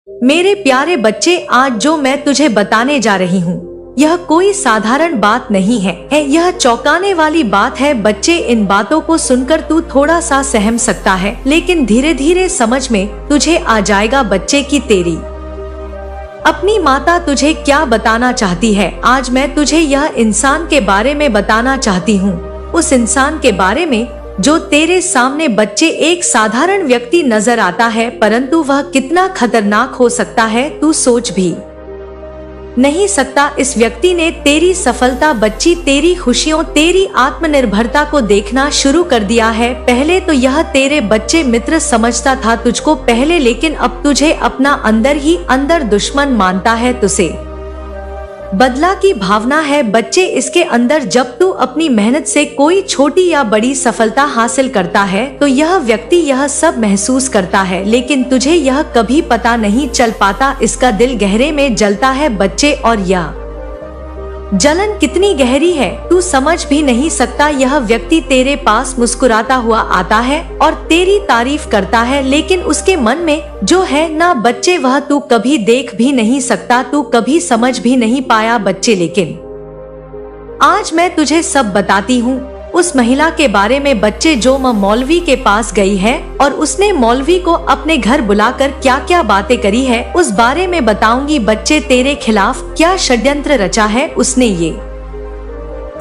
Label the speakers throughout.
Speaker 1: मेरे प्यारे बच्चे, आज जो मैं तुझे बताने जा रही हूँ यह कोई साधारण बात नहीं है, यह चौंकाने वाली बात है। बच्चे, इन बातों को सुनकर तू थोड़ा सा सहम सकता है, लेकिन धीरे धीरे समझ में तुझे आ जाएगा बच्चे की तेरी अपनी माता तुझे क्या बताना चाहती है। आज मैं तुझे यह इंसान के बारे में बताना चाहती हूँ, उस इंसान के बारे में जो तेरे सामने बच्चे एक साधारण व्यक्ति नजर आता है, परंतु वह कितना खतरनाक हो सकता है तू सोच भी नहीं सकता। इस व्यक्ति ने तेरी सफलता बच्ची, तेरी खुशियों, तेरी आत्मनिर्भरता को देखना शुरू कर दिया है। पहले तो यह तेरे बच्चे मित्र समझता था तुझको पहले, लेकिन अब तुझे अपना अंदर ही अंदर दुश्मन मानता है। तुझे बदला की भावना है बच्चे इसके अंदर। जब तू अपनी मेहनत से कोई छोटी या बड़ी सफलता हासिल करता है तो यह व्यक्ति यह सब महसूस करता है, लेकिन तुझे यह कभी पता नहीं चल पाता। इसका दिल गहरे में जलता है बच्चे, और यह जलन कितनी गहरी है तू समझ भी नहीं सकता। यह व्यक्ति तेरे पास मुस्कुराता हुआ आता है और तेरी तारीफ करता है, लेकिन उसके मन में जो है ना बच्चे, वह तू कभी देख भी नहीं सकता, तू कभी समझ भी नहीं पाया बच्चे। लेकिन आज मैं तुझे सब बताती हूँ उस महिला के बारे में बच्चे, जो मौलवी के पास गई है और उसने मौलवी को अपने घर बुलाकर क्या क्या बातें करी है उस बारे में बताऊंगी बच्चे। तेरे खिलाफ क्या षड्यंत्र रचा है उसने, ये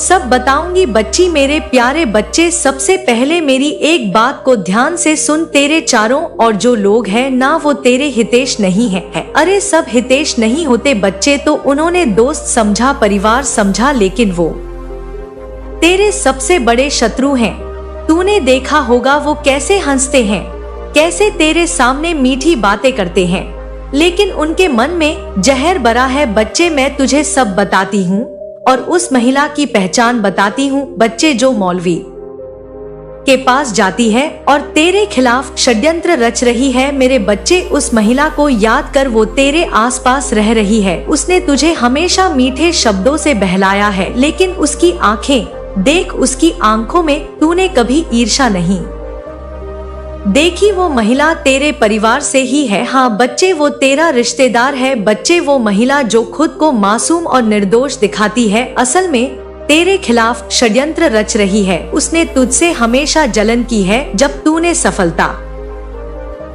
Speaker 1: सब बताऊंगी बच्ची। मेरे प्यारे बच्चे, सबसे पहले मेरी एक बात को ध्यान से सुन। तेरे चारों और जो लोग हैं ना, वो तेरे हितेश नहीं है। अरे सब हितेश नहीं होते बच्चे, तो उन्होंने दोस्त समझा, परिवार समझा, लेकिन वो तेरे सबसे बड़े शत्रु हैं। तूने देखा होगा वो कैसे हंसते हैं, कैसे तेरे सामने मीठी बातें करते हैं, लेकिन उनके मन में जहर भरा है बच्चे। मैं तुझे सब बताती हूँ और उस महिला की पहचान बताती हूँ बच्चे, जो मौलवी के पास जाती है और तेरे खिलाफ षड्यंत्र रच रही है। मेरे बच्चे, उस महिला को याद कर, वो तेरे आसपास रह रही है। उसने तुझे हमेशा मीठे शब्दों से बहलाया है, लेकिन उसकी आंखें देख, उसकी आंखों में तूने कभी ईर्ष्या नहीं देखी। वो महिला तेरे परिवार से ही है। हाँ बच्चे, वो तेरा रिश्तेदार है बच्चे। वो महिला जो खुद को मासूम और निर्दोष दिखाती है, असल में तेरे खिलाफ षड्यंत्र रच रही है। उसने तुझसे हमेशा जलन की है। जब तूने सफलता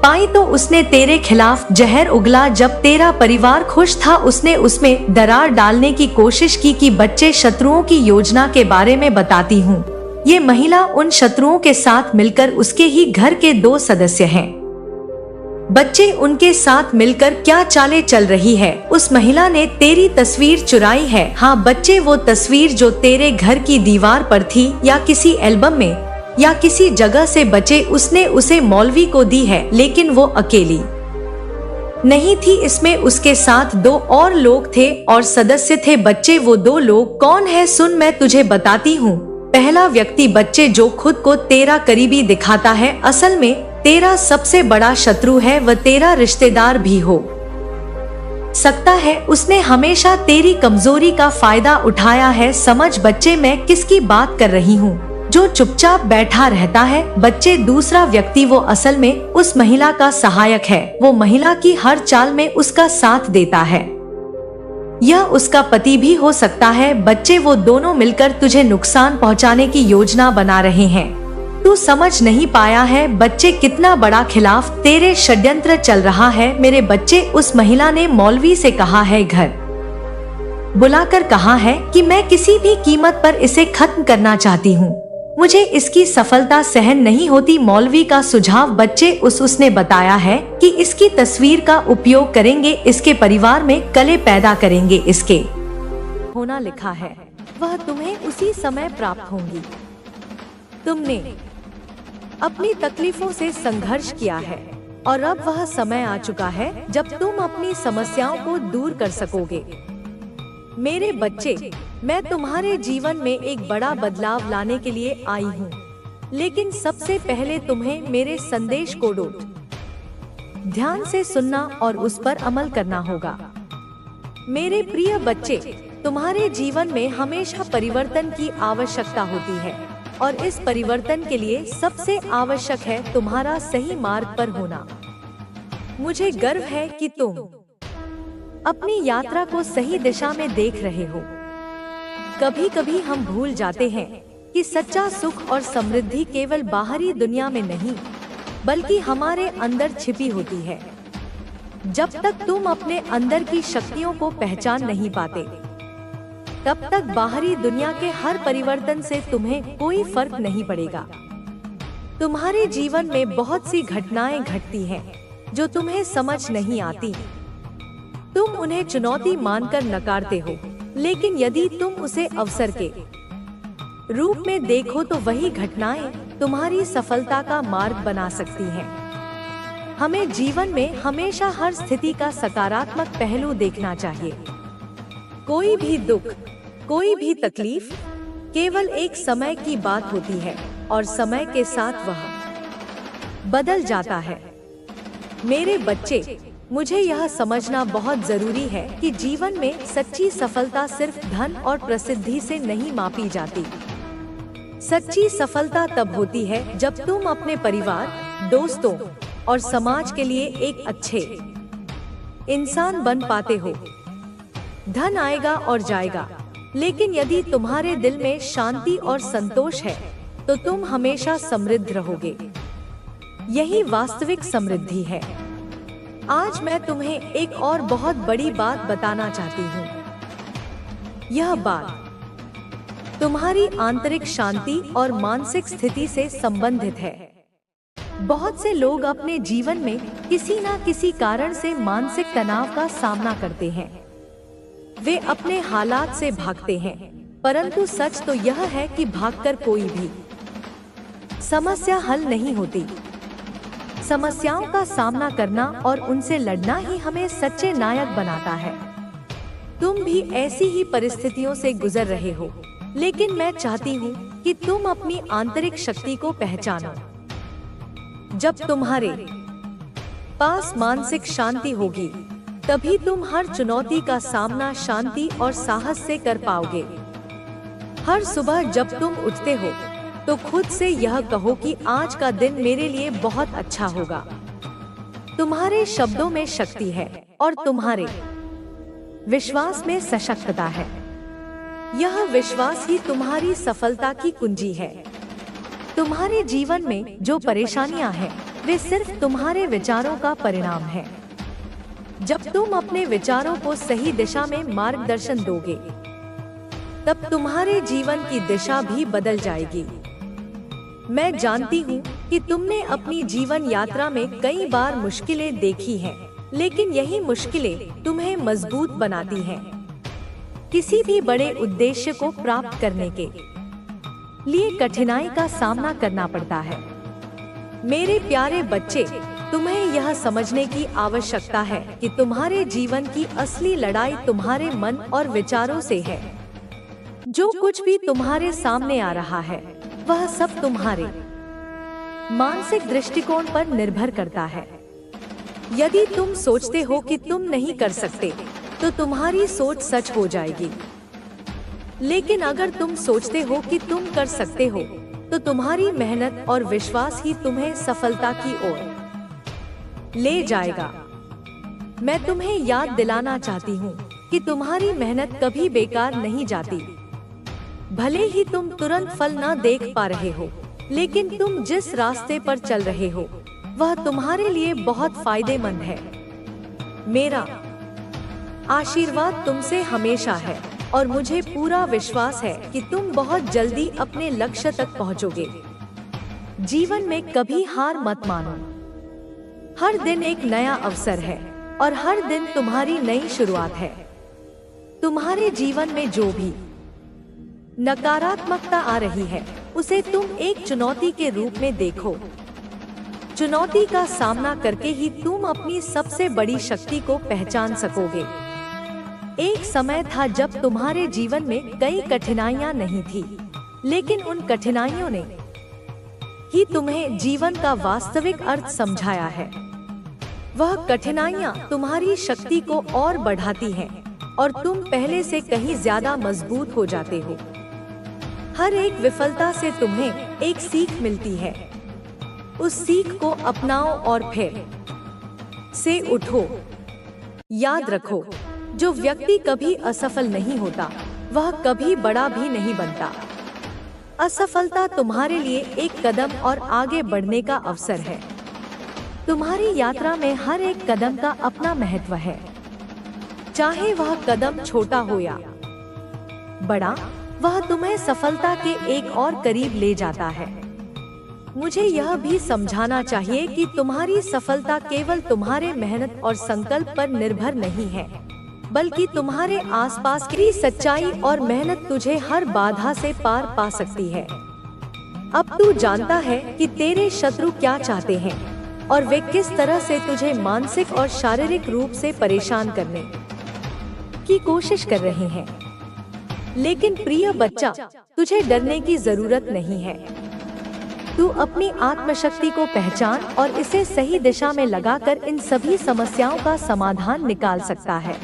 Speaker 1: पाई तो उसने तेरे खिलाफ जहर उगला। जब तेरा परिवार खुश था, उसने उसमें दरार डालने की कोशिश की। कि बच्चे, शत्रुओं की योजना के बारे में बताती हूँ। ये महिला उन शत्रुओं के साथ मिलकर, उसके ही घर के 2 सदस्य हैं बच्चे, उनके साथ मिलकर क्या चालें चल रही है। उस महिला ने तेरी तस्वीर चुराई है। हाँ बच्चे, वो तस्वीर जो तेरे घर की दीवार पर थी या किसी एल्बम में या किसी जगह से बचे, उसने उसे मौलवी को दी है, लेकिन वो अकेली नहीं थी। इसमें उसके साथ 2 और लोग थे और सदस्य थे बच्चे। वो 2 लोग कौन है सुन, मैं तुझे बताती हूँ। पहला व्यक्ति बच्चे, जो खुद को तेरा करीबी दिखाता है, असल में तेरा सबसे बड़ा शत्रु है। वह तेरा रिश्तेदार भी हो सकता है। उसने हमेशा तेरी कमजोरी का फायदा उठाया है। समझ बच्चे मैं किसकी बात कर रही हूँ, जो चुपचाप बैठा रहता है बच्चे। दूसरा व्यक्ति, वो असल में उस महिला का सहायक है। वो महिला की हर चाल में उसका साथ देता है। यह उसका पति भी हो सकता है बच्चे। वो दोनों मिलकर तुझे नुकसान पहुंचाने की योजना बना रहे हैं। तू समझ नहीं पाया है बच्चे, कितना बड़ा खिलाफ तेरे षड्यंत्र चल रहा है। मेरे बच्चे, उस महिला ने मौलवी से कहा है, घर बुलाकर कहा है कि मैं किसी भी कीमत पर इसे खत्म करना चाहती हूँ, मुझे इसकी सफलता सहन नहीं होती। मौलवी का सुझाव बच्चे, उसने बताया है कि इसकी तस्वीर का उपयोग करेंगे, इसके परिवार में कले पैदा करेंगे। इसके होना लिखा है, वह तुम्हें उसी समय प्राप्त होंगी। तुमने अपनी तकलीफों से संघर्ष किया है और अब वह समय आ चुका है जब तुम अपनी समस्याओं को दूर कर सकोगे। मेरे बच्चे, मैं तुम्हारे जीवन में एक बड़ा बदलाव लाने के लिए आई हूँ, लेकिन सबसे पहले तुम्हें मेरे संदेश को ध्यान से सुनना और उस पर अमल करना होगा। मेरे प्रिय बच्चे, तुम्हारे जीवन में हमेशा परिवर्तन की आवश्यकता होती है और इस परिवर्तन के लिए सबसे आवश्यक है तुम्हारा सही मार्ग पर होना। मुझे गर्व है कि तुम अपनी यात्रा को सही दिशा में देख रहे हो। कभी कभी हम भूल जाते हैं कि सच्चा सुख और समृद्धि केवल बाहरी दुनिया में नहीं, बल्कि हमारे अंदर छिपी होती है। जब तक तुम अपने अंदर की शक्तियों को पहचान नहीं पाते, तब तक बाहरी दुनिया के हर परिवर्तन से तुम्हें कोई फर्क नहीं पड़ेगा। तुम्हारे जीवन में बहुत सी घटनाएं घटती हैं जो तुम्हें समझ नहीं आती। तुम उन्हें चुनौती मानकर नकारते हो, लेकिन यदि तुम उसे अवसर के रूप में देखो तो वही घटनाएं तुम्हारी सफलता का मार्ग बना सकती हैं। हमें जीवन में हमेशा हर स्थिति का सकारात्मक पहलू देखना चाहिए। कोई भी दुख, कोई भी तकलीफ केवल एक समय की बात होती है और समय के साथ वह बदल जाता है। मेरे बच्चे, मुझे यह समझना बहुत जरूरी है कि जीवन में सच्ची सफलता सिर्फ धन और प्रसिद्धि से नहीं मापी जाती। सच्ची सफलता तब होती है जब तुम अपने परिवार, दोस्तों और समाज के लिए एक अच्छे इंसान बन पाते हो। धन आएगा और जाएगा, लेकिन यदि तुम्हारे दिल में शांति और संतोष है तो तुम हमेशा समृद्ध रहोगे। यही वास्तविक समृद्धि है। आज मैं तुम्हें एक और बहुत बड़ी बात बताना चाहती हूँ। यह बात तुम्हारी आंतरिक शांति और मानसिक स्थिति से संबंधित है। बहुत से लोग अपने जीवन में किसी न किसी कारण से मानसिक तनाव का सामना करते हैं। वे अपने हालात से भागते हैं, परंतु सच तो यह है कि भागकर कोई भी समस्या हल नहीं होती। समस्याओं का सामना करना और उनसे लड़ना ही हमें सच्चे नायक बनाता है। तुम भी ऐसी ही परिस्थितियों से गुजर रहे हो, लेकिन मैं चाहती हूँ कि तुम अपनी आंतरिक शक्ति को पहचानो। जब तुम्हारे पास मानसिक शांति होगी, तभी तुम हर चुनौती का सामना शांति और साहस से कर पाओगे। हर सुबह जब तुम उठते हो तो खुद से यह कहो कि आज का दिन मेरे लिए बहुत अच्छा होगा। तुम्हारे शब्दों में शक्ति है और तुम्हारे विश्वास में सशक्तता है। यह विश्वास ही तुम्हारी सफलता की कुंजी है। तुम्हारे जीवन में जो परेशानियां हैं, वे सिर्फ तुम्हारे विचारों का परिणाम है। जब तुम अपने विचारों को सही दिशा में मार्गदर्शन दोगे, तब तुम्हारे जीवन की दिशा भी बदल जाएगी। मैं जानती हूँ कि तुमने अपनी जीवन यात्रा में कई बार मुश्किलें देखी हैं, लेकिन यही मुश्किलें तुम्हें मजबूत बनाती हैं। किसी भी बड़े उद्देश्य को प्राप्त करने के लिए कठिनाई का सामना करना पड़ता है। मेरे प्यारे बच्चे, तुम्हें यह समझने की आवश्यकता है कि तुम्हारे जीवन की असली लड़ाई तुम्हारे मन और विचारों से है। जो कुछ भी तुम्हारे सामने आ रहा है, वह सब तुम्हारे मानसिक दृष्टिकोण पर निर्भर करता है। यदि तुम सोचते हो कि तुम नहीं कर सकते, तो तुम्हारी सोच सच हो जाएगी। लेकिन अगर तुम सोचते हो कि तुम कर सकते हो, तो तुम्हारी मेहनत और विश्वास ही तुम्हें सफलता की ओर ले जाएगा। मैं तुम्हें याद दिलाना चाहती हूँ कि तुम्हारी मेहनत कभी बेकार नहीं जाती। भले ही तुम तुरंत फल न देख पा रहे हो, लेकिन तुम जिस रास्ते पर चल रहे हो, वह तुम्हारे लिए बहुत फायदेमंद है। मेरा आशीर्वाद तुमसे हमेशा है और मुझे पूरा विश्वास है कि तुम बहुत जल्दी अपने लक्ष्य तक पहुंचोगे। जीवन में कभी हार मत मानो। हर दिन एक नया अवसर है और हर दिन तुम्हारी नई शुरुआत है। तुम्हारे जीवन में जो भी नकारात्मकता आ रही है, उसे तुम एक चुनौती के रूप में देखो। चुनौती का सामना करके ही तुम अपनी सबसे बड़ी शक्ति को पहचान सकोगे। एक समय था जब तुम्हारे जीवन में कई कठिनाइयां नहीं थी, लेकिन उन कठिनाइयों ने ही तुम्हें जीवन का वास्तविक अर्थ समझाया है। वह कठिनाइयां तुम्हारी शक्ति को और बढ़ाती हैं और तुम पहले से कहीं ज्यादा मजबूत हो जाते हो। हर एक विफलता से तुम्हें एक सीख मिलती है। उस सीख को अपनाओ और फिर से उठो। याद रखो, जो व्यक्ति कभी असफल नहीं होता वह कभी बड़ा भी नहीं बनता। असफलता तुम्हारे लिए एक कदम और आगे बढ़ने का अवसर है। तुम्हारी यात्रा में हर एक कदम का अपना महत्व है। चाहे वह कदम छोटा हो या बड़ा, वह तुम्हें सफलता के एक और करीब ले जाता है। मुझे यह भी समझाना चाहिए कि तुम्हारी सफलता केवल तुम्हारे मेहनत और संकल्प पर निर्भर नहीं है, बल्कि तुम्हारे आसपास की सच्चाई और मेहनत तुझे हर बाधा से पार पा सकती है। अब तू जानता है कि तेरे शत्रु क्या चाहते हैं और वे किस तरह से तुझे मानसिक और शारीरिक रूप से परेशान करने की कोशिश कर रहे हैं। लेकिन प्रिय बच्चा, तुझे डरने की जरूरत नहीं है। तू अपनी आत्मशक्ति को पहचान और इसे सही दिशा में लगाकर इन सभी समस्याओं का समाधान निकाल सकता है।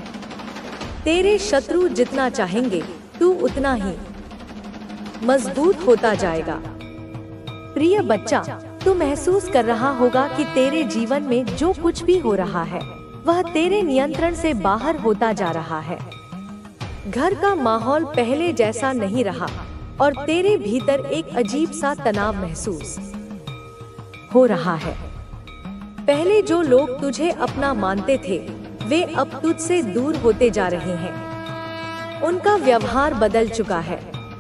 Speaker 1: तेरे शत्रु जितना चाहेंगे, तू उतना ही मजबूत होता जाएगा। प्रिय बच्चा, तू महसूस कर रहा होगा कि तेरे जीवन में जो कुछ भी हो रहा है वह तेरे नियंत्रण से बाहर होता जा रहा है। घर का माहौल पहले जैसा नहीं रहा और तेरे भीतर एक अजीब सा तनाव महसूस हो रहा है। पहले जो लोग तुझे अपना मानते थे, वे अब तुझसे दूर होते जा रहे हैं। उनका व्यवहार बदल चुका है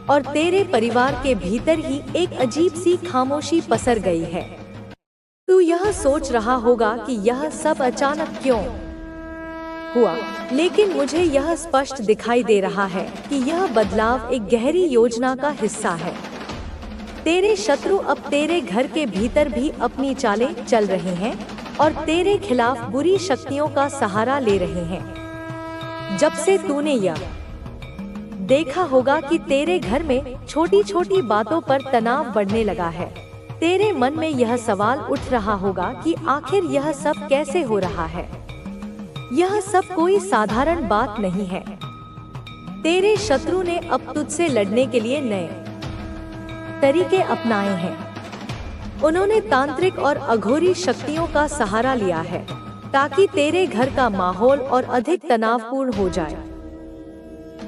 Speaker 1: और तेरे परिवार के भीतर ही एक अजीब सी खामोशी पसर गई है। तू यह सोच रहा होगा कि यह सब अचानक क्यों हुआ, लेकिन मुझे यह स्पष्ट दिखाई दे रहा है कि यह बदलाव एक गहरी योजना का हिस्सा है। तेरे शत्रु अब तेरे घर के भीतर भी अपनी चालें चल रहे हैं और तेरे खिलाफ बुरी शक्तियों का सहारा ले रहे हैं। जब से तूने यह देखा होगा कि तेरे घर में छोटी छोटी बातों पर तनाव बढ़ने लगा है, तेरे मन में यह सवाल उठ रहा होगा कि आखिर यह सब कैसे हो रहा है। यह सब कोई साधारण बात नहीं है। तेरे शत्रु ने अब तुझसे लड़ने के लिए नए तरीके अपनाए हैं। उन्होंने तांत्रिक और अघोरी शक्तियों का सहारा लिया है ताकि तेरे घर का माहौल और अधिक तनावपूर्ण हो जाए।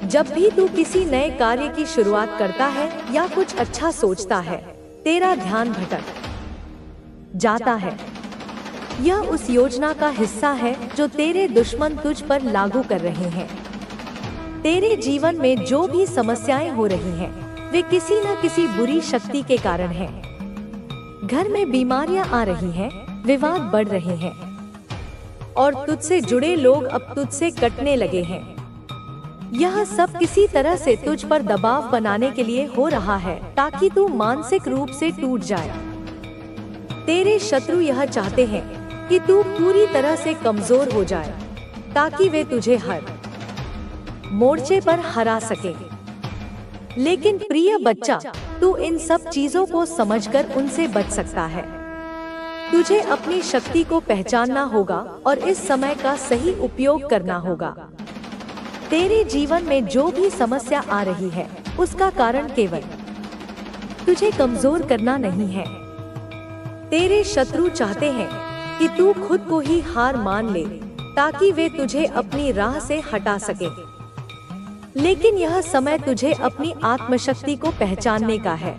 Speaker 1: जब भी तू किसी नए कार्य की शुरुआत करता है या कुछ अच्छा सोचता है, तेरा ध्यान भटक जाता है। यह उस योजना का हिस्सा है जो तेरे दुश्मन तुझ पर लागू कर रहे हैं। तेरे जीवन में जो भी समस्याएं हो रही हैं, वे किसी न किसी बुरी शक्ति के कारण हैं। घर में बीमारियां आ रही हैं, विवाद बढ़ रहे हैं और तुझसे जुड़े लोग अब तुझसे कटने लगे हैं। यह सब किसी तरह से तुझ पर दबाव बनाने के लिए हो रहा है ताकि तू मानसिक रूप से टूट जाए। तेरे शत्रु यह चाहते हैं कि तू पूरी तरह से कमजोर हो जाए ताकि वे तुझे हर मोर्चे पर हरा सके। लेकिन प्रिय बच्चा, तू इन सब चीजों को समझकर उनसे बच सकता है। तुझे अपनी शक्ति को पहचानना होगा और इस समय का सही उपयोग करना होगा। तेरे जीवन में जो भी समस्या आ रही है, उसका कारण केवल तुझे कमजोर करना नहीं है। तेरे शत्रु चाहते हैं कि तू खुद को ही हार मान ले ताकि वे तुझे अपनी राह से हटा सके। लेकिन यह समय तुझे अपनी आत्मशक्ति को पहचानने का है।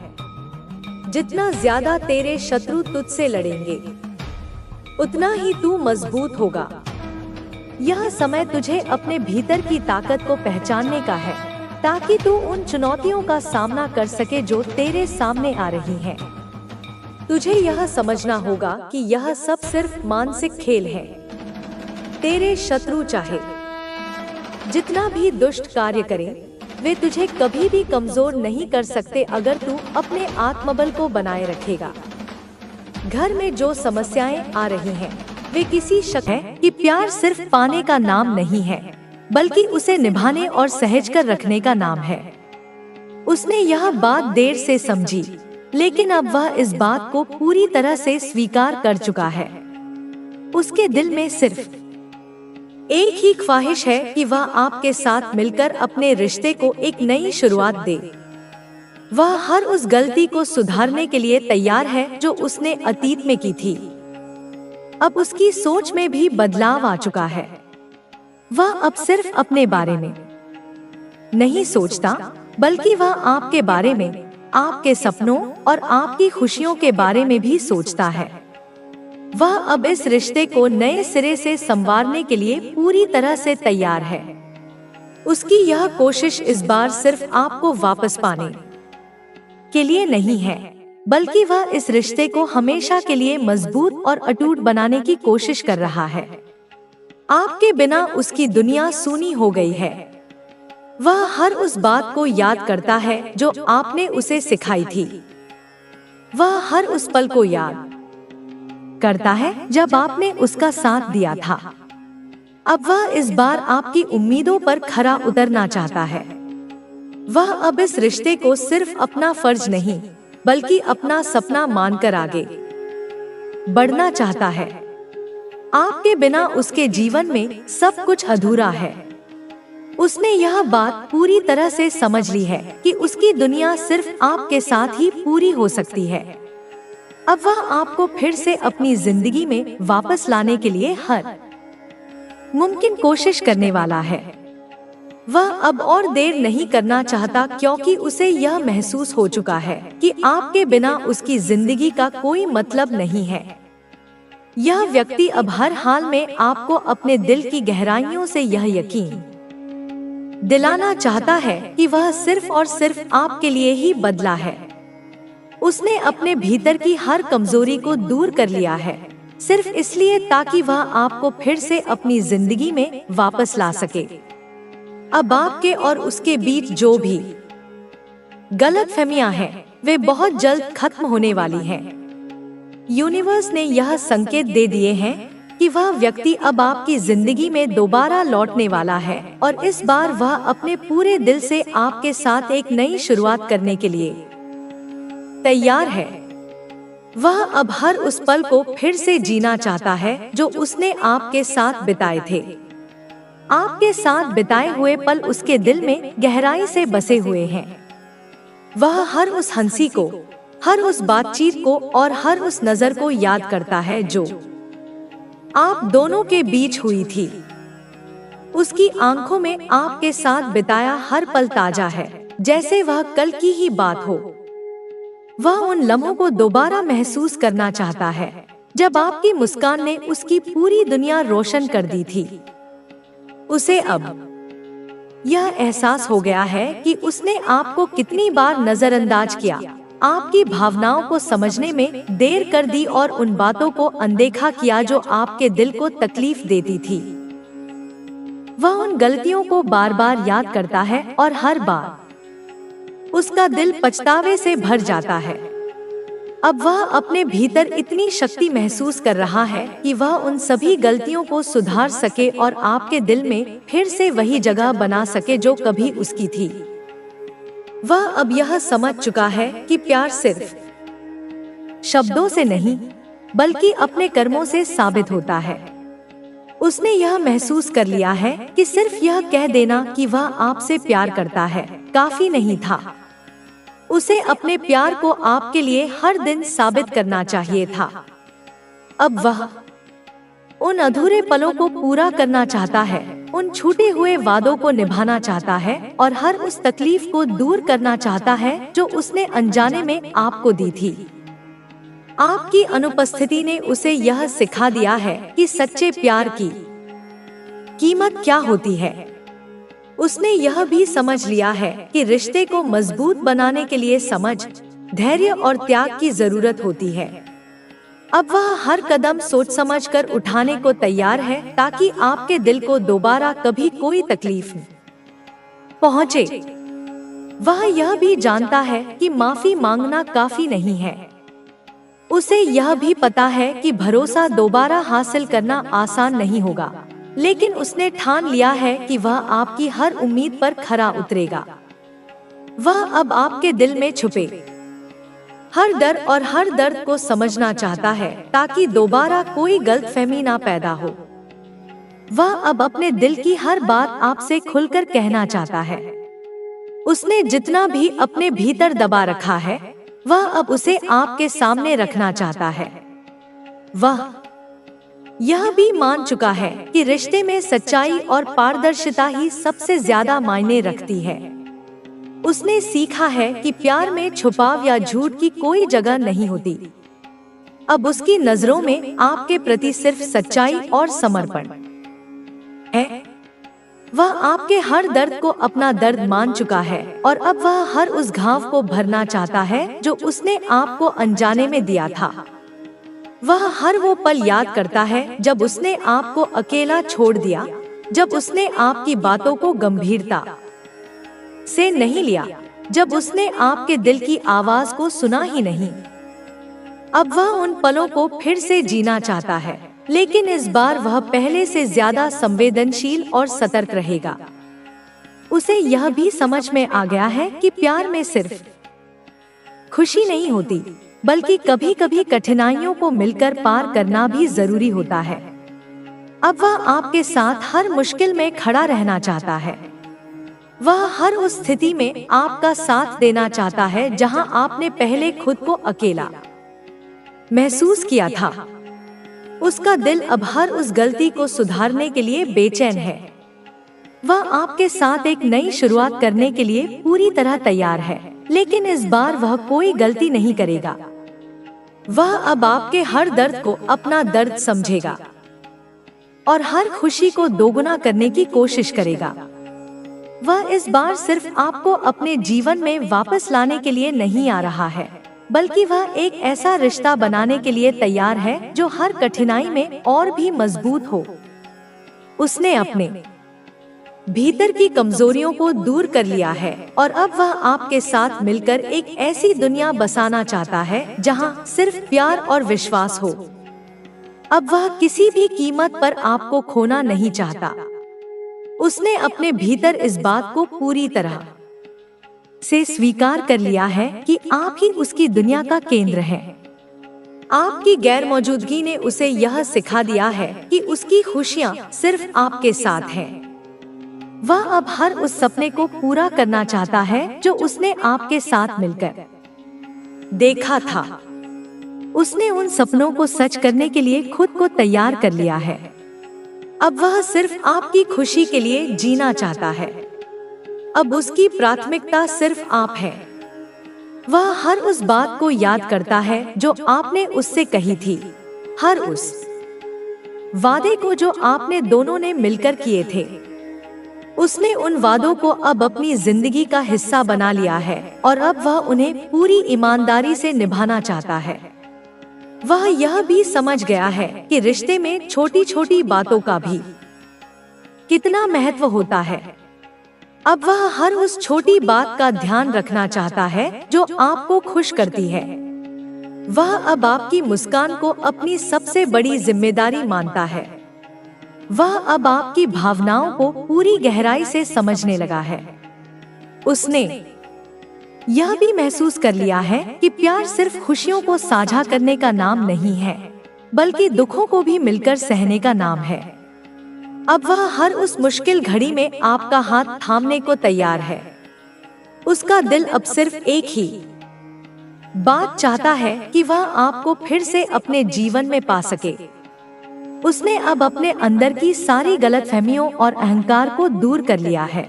Speaker 1: जितना ज्यादा तेरे शत्रु तुझसे लड़ेंगे, उतना ही तू मजबूत होगा। यह समय तुझे अपने भीतर की ताकत को पहचानने का है ताकि तू उन चुनौतियों का सामना कर सके जो तेरे सामने आ रही हैं। तुझे यह समझना होगा कि यह सब सिर्फ मानसिक खेल है। तेरे शत्रु चाहे जितना भी दुष्ट कार्य करें, वे तुझे कभी भी कमजोर नहीं कर सकते अगर तू अपने आत्मबल को बनाए रखेगा। घर में जो समस्याएं आ रही हैं, वे किसी शक है कि प्यार सिर्फ पाने का नाम नहीं है, बल्कि उसे निभाने और सहज कर रखने का नाम है। उसने यह बात देर से समझी, लेकिन अब वह इस बात को पूरी तरह से स्वीकार कर चुका है। उसके दिल में सिर्फ एक ही ख्वाहिश है कि वह आपके साथ मिलकर अपने रिश्ते को एक नई शुरुआत दे। वह हर उस गलती को सुधारने के लिए तैयार है जो उसने अतीत में की थी। अब उसकी सोच में भी बदलाव आ चुका है। वह अब सिर्फ अपने बारे में नहीं सोचता, बल्कि वह आपके बारे में, आपके सपनों और आपकी खुशियों के बारे में भी सोचता है। वह अब इस रिश्ते को नए सिरे से संवारने के लिए पूरी तरह से तैयार है। उसकी यह कोशिश इस बार सिर्फ आपको वापस पाने के लिए नहीं है, बल्कि वह इस रिश्ते को हमेशा के लिए मजबूत और अटूट बनाने की कोशिश कर रहा है। आपके बिना उसकी दुनिया सूनी हो गई है। वह हर उस बात को याद करता है जो आपने उसे सिखाई थी। वह हर उस पल को याद करता है जब आपने उसका साथ दिया था। अब वह इस बार आपकी उम्मीदों पर खरा उतरना चाहता है। वह अब इस रिश्ते को सिर्फ अपना फर्ज नहीं, बल्कि अपना सपना मानकर आगे बढ़ना चाहता है। आपके बिना उसके जीवन में सब कुछ अधूरा है। उसने यह बात पूरी तरह से समझ ली है कि उसकी दुनिया सिर्फ आपके साथ ही पूरी हो सकती है। अब वह आपको फिर से अपनी जिंदगी में वापस लाने के लिए हर मुमकिन कोशिश करने वाला है। वह अब और देर नहीं करना चाहता, क्योंकि उसे यह महसूस हो चुका है कि आपके बिना उसकी जिंदगी का कोई मतलब नहीं है। यह व्यक्ति अब हर हाल में आपको अपने दिल की गहराइयों से यह यकीन दिलाना चाहता है कि वह सिर्फ और सिर्फ आपके लिए ही बदला है। उसने अपने भीतर की हर कमजोरी को दूर कर लिया है, सिर्फ इसलिए ताकि वह आपको फिर से अपनी जिंदगी में वापस ला सके। अब आपके और उसके बीच जो भी गलतफहमियां हैं, वे बहुत जल्द खत्म होने वाली हैं। यूनिवर्स ने यह संकेत दे दिए हैं कि वह व्यक्ति अब आपकी जिंदगी में दोबारा लौटने वाला है, और इस बार वह अपने पूरे दिल से आपके साथ एक नई शुरुआत करने के लिए तैयार है। वह अब हर उस पल को फिर से जीना चाहता है जो उसने आपके साथ बिताए थे। आपके साथ बिताए हुए पल उसके दिल में गहराई से बसे हुए हैं। वह हर उस हंसी को, हर उस बातचीत को और हर उस नजर को याद करता है जो आप दोनों के बीच हुई थी। उसकी आंखों में आपके साथ बिताया हर पल ताजा है, जैसे वह कल की ही बात हो। वह उन लम्हों को दोबारा महसूस करना चाहता है जब आपकी मुस्कान ने उसकी पूरी दुनिया रोशन कर दी थी। उसे अब यह एहसास हो गया है कि उसने आपको कितनी बार नजरअंदाज किया, आपकी भावनाओं को समझने में देर कर दी और उन बातों को अनदेखा किया जो आपके दिल को तकलीफ देती थी। वह उन गलतियों को बार बार याद करता है और हर बार उसका दिल पछतावे से भर जाता है। अब वह अपने भीतर इतनी शक्ति महसूस कर रहा है कि वह उन सभी गलतियों को सुधार सके और आपके दिल में फिर से वही जगह बना सके जो कभी उसकी थी। वह अब यह समझ चुका है कि प्यार सिर्फ शब्दों से नहीं, बल्कि अपने कर्मों से साबित होता है। उसने यह महसूस कर लिया है कि सिर्फ यह कह देना कि वह आपसे प्यार करता है काफी नहीं था। उसे अपने प्यार को आपके लिए हर दिन साबित करना चाहिए था। अब वह उन अधूरे पलों को पूरा करना चाहता है, उन छूटे हुए वादों को निभाना चाहता है और हर उस तकलीफ को दूर करना चाहता है जो उसने अनजाने में आपको दी थी। आपकी अनुपस्थिति ने उसे यह सिखा दिया है कि सच्चे प्यार की कीमत क्या होती है। उसने यह भी समझ लिया है कि रिश्ते को मजबूत बनाने के लिए समझ, धैर्य और त्याग की जरूरत होती है। अब वह हर कदम सोच समझकर उठाने को तैयार है ताकि आपके दिल को दोबारा कभी कोई तकलीफ न पहुंचे। वह यह भी जानता है कि माफी मांगना काफी नहीं है। उसे यह भी पता है कि भरोसा दोबारा हासिल करना आसान नहीं होगा, लेकिन उसने ठान लिया है कि वह आपकी हर उम्मीद पर खरा उतरेगा। वह अब आपके दिल में छुपे हर डर और हर दर्द को समझना चाहता है ताकि दोबारा कोई गलतफहमी ना पैदा हो। वह अब अपने दिल की हर बात आपसे खुलकर कहना चाहता है। उसने जितना भी अपने भीतर दबा रखा है, वह अब उसे आपके सामने रखना चाहता है। वह यह भी मान चुका है कि रिश्ते में सच्चाई और पारदर्शिता ही सबसे ज्यादा मायने रखती है। उसने सीखा है कि प्यार में छुपाव या झूठ की कोई जगह नहीं होती। अब उसकी नजरों में आपके प्रति सिर्फ सच्चाई और समर्पण है। वह आपके हर दर्द को अपना दर्द मान चुका है और अब वह हर उस घाव को भरना चाहता है जो उसने आपको अनजाने में दिया था। वह हर वो पल याद करता है जब उसने आपको अकेला छोड़ दिया, जब उसने आपकी बातों को गंभीरता से नहीं लिया, जब उसने आपके दिल की आवाज को सुना ही नहीं। अब वह उन पलों को फिर से जीना चाहता है, लेकिन इस बार वह पहले से ज्यादा संवेदनशील और सतर्क रहेगा। उसे यह भी समझ में आ गया है कि प्यार में सिर्फ खुशी नहीं होती, बल्कि कभी कभी कठिनाइयों को मिलकर पार करना भी जरूरी होता है। अब वह आपके साथ हर मुश्किल में खड़ा रहना चाहता है। वह हर उस स्थिति में आपका साथ देना चाहता है जहां आपने पहले खुद को अकेला महसूस किया था। उसका दिल अब हर उस गलती को सुधारने के लिए बेचैन है। वह आपके साथ एक नई शुरुआत करने के लिए पूरी तरह तैयार है, लेकिन इस बार वह कोई गलती नहीं करेगा। वह अब आपके हर दर्द को अपना दर्द समझेगा और हर खुशी को दोगुना करने की कोशिश करेगा। वह इस बार सिर्फ आपको अपने जीवन में वापस लाने के लिए नहीं आ रहा है, बल्कि वह एक ऐसा रिश्ता बनाने के लिए तैयार है जो हर कठिनाई में और भी मजबूत हो। उसने अपने भीतर की कमजोरियों को दूर कर लिया है और अब वह आपके साथ मिलकर एक ऐसी दुनिया बसाना चाहता है जहां सिर्फ प्यार और विश्वास हो। अब वह किसी भी कीमत पर आपको खोना नहीं चाहता। उसने अपने भीतर इस बात को पूरी तरह से स्वीकार कर लिया है कि आप ही उसकी दुनिया का केंद्र हैं। आपकी गैर मौजूदगी ने उसे यह सिखा दिया है कि उसकी खुशियां सिर्फ आपके साथ हैं। वह अब हर उस सपने को पूरा करना चाहता है जो उसने आपके साथ मिलकर देखा था। उसने उन सपनों को सच करने के लिए खुद को तैयार कर लिया है। अब वह सिर्फ आपकी खुशी के लिए जीना चाहता है। अब उसकी प्राथमिकता सिर्फ आप है। वह हर उस बात को याद करता है जो आपने उससे कही थी, हर उस वादे को जो आपने दोनों ने मिलकर किए थे। उसने उन वादों को अब अपनी जिंदगी का हिस्सा बना लिया है और अब वह उन्हें पूरी ईमानदारी से निभाना चाहता है। वह यह भी समझ गया है कि रिश्ते में छोटी छोटी बातों का भी कितना महत्व होता है। अब वह हर उस छोटी बात का ध्यान रखना चाहता है जो आपको खुश करती है। वह अब आपकी मुस्कान को अपनी सबसे बड़ी जिम्मेदारी मानता है। वह अब आपकी भावनाओं को पूरी गहराई से समझने लगा है। उसने यह भी महसूस कर लिया है कि प्यार सिर्फ खुशियों को साझा करने का नाम नहीं है, बल्कि दुखों को भी मिलकर सहने का नाम है। अब वह हर उस मुश्किल घड़ी में आपका हाथ थामने को तैयार है। उसका दिल अब सिर्फ एक ही बात चाहता है कि वह आपको फिर से अपने जीवन में पा सके। उसने अब अपने अंदर की सारी गलतफहमियों और अहंकार को दूर कर लिया है।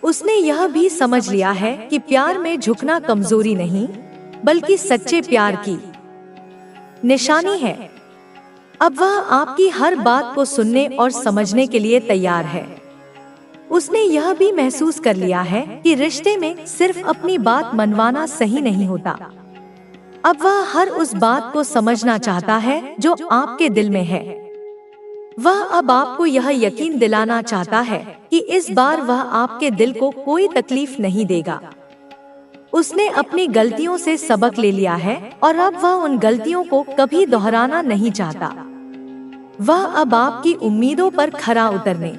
Speaker 1: उसने यह भी समझ लिया है कि प्यार में झुकना कमजोरी नहीं, बल्कि सच्चे प्यार की निशानी है। अब वह आपकी हर बात को सुनने और समझने के लिए तैयार है। उसने यह भी महसूस कर लिया है कि रिश्ते में सिर्फ अपनी बात मनवाना सही नहीं होता। अब वह हर उस बात को समझना चाहता है जो आपके दिल में है। वह अब आपको यह यकीन दिलाना चाहता है कि इस बार वह आपके दिल को कोई तकलीफ नहीं देगा। उसने अपनी गलतियों से सबक ले लिया है और अब वह उन गलतियों को कभी दोहराना नहीं चाहता। वह अब आपकी उम्मीदों पर खरा उतरने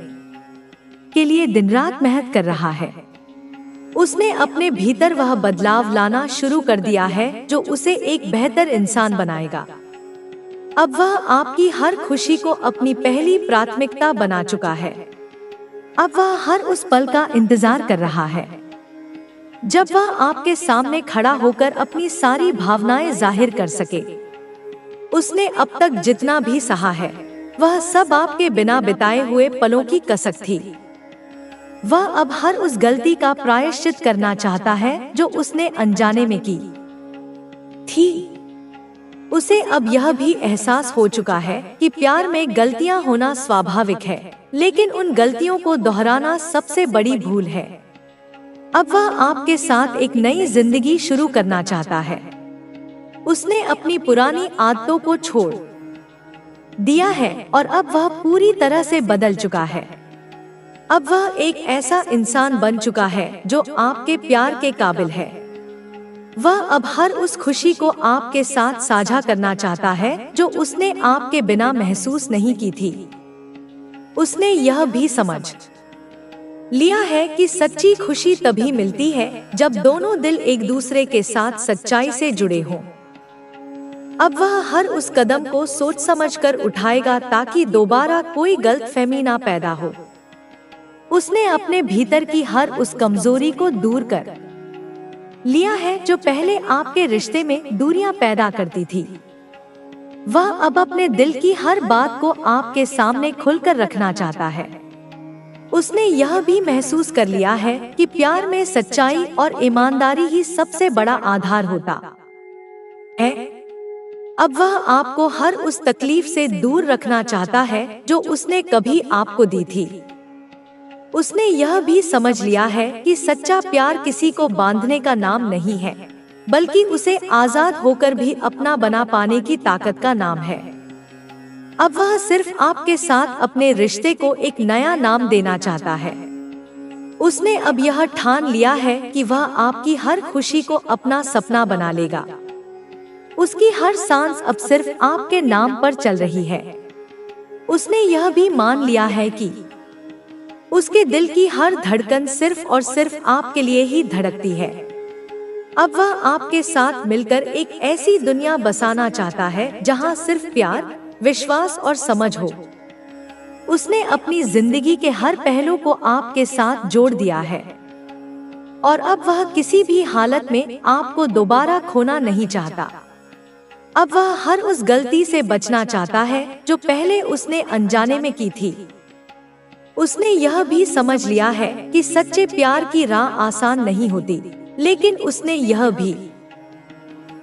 Speaker 1: के लिए दिन रात मेहनत कर रहा है। उसने अपने भीतर वह बदलाव लाना शुरू कर दिया है जो उसे एक बेहतर इंसान बनाएगा। अब वह आपकी हर खुशी को अपनी पहली प्राथमिकता बना चुका है। अब वह हर उस पल का इंतजार कर रहा है जब वह आपके सामने खड़ा होकर अपनी सारी भावनाएं जाहिर कर सके। उसने अब तक जितना भी सहा है वह सब आपके बिना बिताए हुए पलों की कसक थी। वह अब हर उस गलती का प्रायश्चित करना चाहता है जो उसने अनजाने में की थी। उसे अब यह भी एहसास हो चुका है कि प्यार में गलतियां होना स्वाभाविक है, लेकिन उन गलतियों को दोहराना सबसे बड़ी भूल है। अब वह आपके साथ एक नई जिंदगी शुरू करना चाहता है। उसने अपनी पुरानी आदतों को छोड़ दिया है और अब वह पूरी तरह से बदल चुका है। अब वह एक ऐसा इंसान बन चुका है जो आपके प्यार के काबिल है। वह अब हर उस खुशी को आपके साथ साझा करना चाहता है जो उसने आपके बिना महसूस नहीं की थी। उसने यह भी समझ लिया है कि सच्ची खुशी तभी मिलती है जब दोनों दिल एक दूसरे के साथ सच्चाई से जुड़े हों। अब वह हर उस कदम को सोच समझकर उठाएगा ताकि दोबारा कोई गलतफहमी ना पैदा हो। उसने अपने भीतर की हर उस कमजोरी को दूर कर लिया है जो पहले आपके रिश्ते में दूरियां पैदा करती थी। वह अब अपने दिल की हर बात को आपके सामने खुलकर रखना चाहता है। उसने यह भी महसूस कर लिया है कि प्यार में सच्चाई और ईमानदारी ही सबसे बड़ा आधार होता है। अब वह आपको हर उस तकलीफ से दूर रखना चाहता है जो उसने कभी आपको दी थी। उसने यह भी समझ लिया है कि सच्चा प्यार किसी को बांधने का नाम नहीं है, बल्कि उसे आजाद होकर भी अपना बना पाने की ताकत का नाम है। अब वह सिर्फ आपके साथ अपने रिश्ते को एक नया नाम देना चाहता है। उसने अब यह ठान लिया है कि वह आपकी हर खुशी को अपना सपना बना लेगा। उसकी हर सांस अब सिर्फ आपके नाम पर चल रही है। उसने यह भी मान लिया है कि उसके दिल की हर धड़कन सिर्फ और सिर्फ आपके लिए ही धड़कती है। अब वह आपके साथ मिलकर एक ऐसी दुनिया बसाना चाहता है जहां सिर्फ प्यार, विश्वास और समझ हो। उसने अपनी जिंदगी के हर पहलू को आपके साथ जोड़ दिया है और अब वह किसी भी हालत में आपको दोबारा खोना नहीं चाहता। अब वह हर उस गलती से बचना चाहता है जो पहले उसने अनजाने में की थी। उसने यह भी समझ लिया है कि सच्चे प्यार की राह आसान नहीं होती, लेकिन उसने यह भी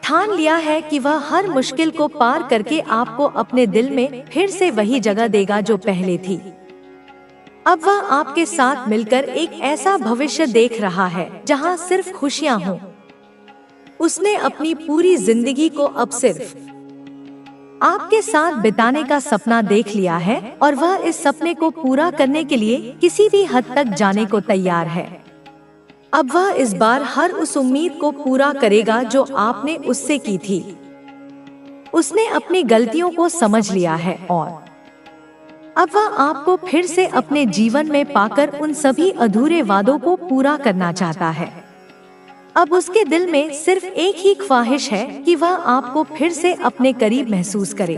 Speaker 1: ठान लिया है कि वह हर मुश्किल को पार करके आपको अपने दिल में फिर से वही जगह देगा जो पहले थी। अब वह आपके साथ मिलकर एक ऐसा भविष्य देख रहा है जहां सिर्फ खुशियां हों। उसने अपनी पूरी जिंदगी को अब सिर्फ आपके साथ बिताने का सपना देख लिया है और वह इस सपने को पूरा करने के लिए किसी भी हद तक जाने को तैयार है। अब वह इस बार हर उस उम्मीद को पूरा करेगा जो आपने उससे की थी। उसने अपनी गलतियों को समझ लिया है और अब वह आपको फिर से अपने जीवन में पाकर उन सभी अधूरे वादों को पूरा करना चाहता है। अब उसके दिल में सिर्फ एक ही ख्वाहिश है कि वह आपको फिर से अपने करीब महसूस करे।